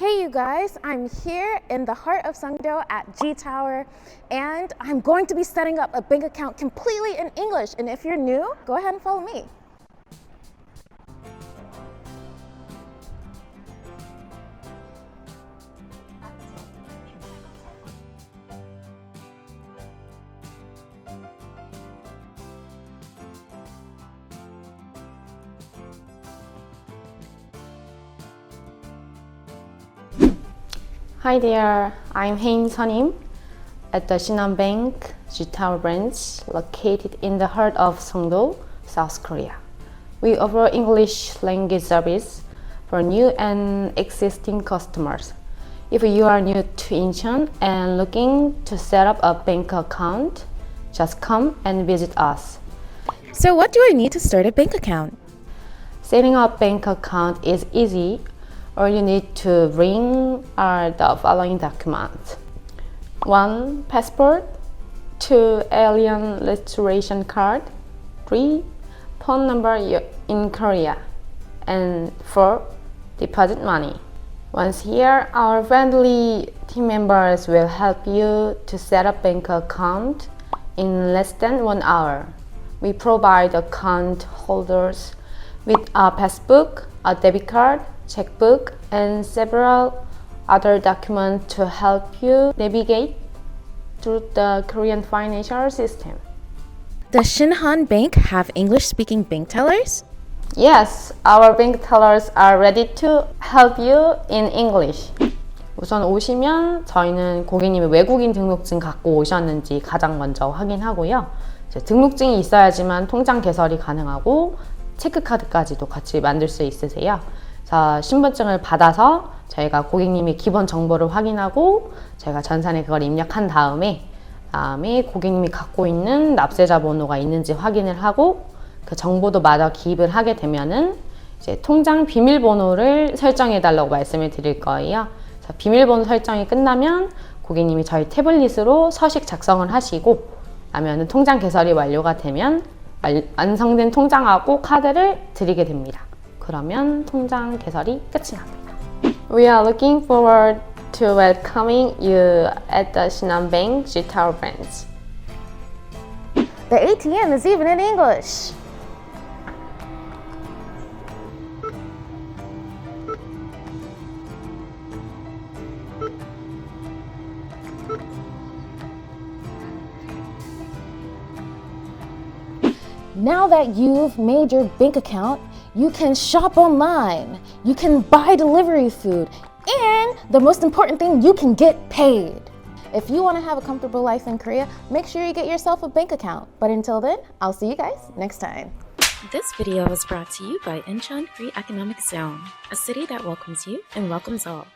Hey you guys, I'm here in the heart of Songdo at G Tower, and I'm going to be setting up a bank account completely in English. And if you're new, go ahead and follow me. Hi there, I'm Shinhan at the Shinhan Bank G Tower branch located in the heart of Songdo, South Korea. We offer English language service for new and existing customers. If you are new to Incheon and looking to set up a bank account, just come and visit us. So what do I need to start a bank account? Setting up bank account is easy. All you need to bring are the following documents. 1. Passport. 2. Alien registration card. 3. Phone number in Korea. And 4. Deposit money. Once here, our friendly team members will help you to set up bank account in less than 1 hour. We provide account holders with a passbook, a debit card, checkbook, and several other documents to help you navigate through the Korean financial system. Does Shinhan Bank have English-speaking bank tellers? Yes, our bank tellers are ready to help you in English. 우선 오시면 저희는 고객님의 외국인 등록증 갖고 오셨는지 가장 먼저 확인하고요. 등록증이 있어야지만 통장 개설이 가능하고 체크카드까지도 같이 만들 수 있으세요. 자, 신분증을 받아서 저희가 고객님의 기본 정보를 확인하고 저희가 전산에 그걸 입력한 다음에 고객님이 갖고 있는 납세자 번호가 있는지 확인을 하고 그 정보도 마저 기입을 하게 되면은 이제 통장 비밀번호를 설정해 달라고 말씀을 드릴 거예요. 자, 비밀번호 설정이 끝나면 고객님이 저희 태블릿으로 서식 작성을 하시고 하면은 통장 개설이 완료가 되면 완성된 통장하고 카드를 드리게 됩니다. 그러면 통장 개설이 끝이 납니다. We are looking forward to welcoming you at the Shinhan Bank G Tower branch. The ATM is even in English. Now that you've made your bank account, you can shop online, you can buy delivery food, and the most important thing, you can get paid. If you want to have a comfortable life in Korea, make sure you get yourself a bank account. But until then, I'll see you guys next time. This video was brought to you by Incheon Free Economic Zone, a city that welcomes you and welcomes all.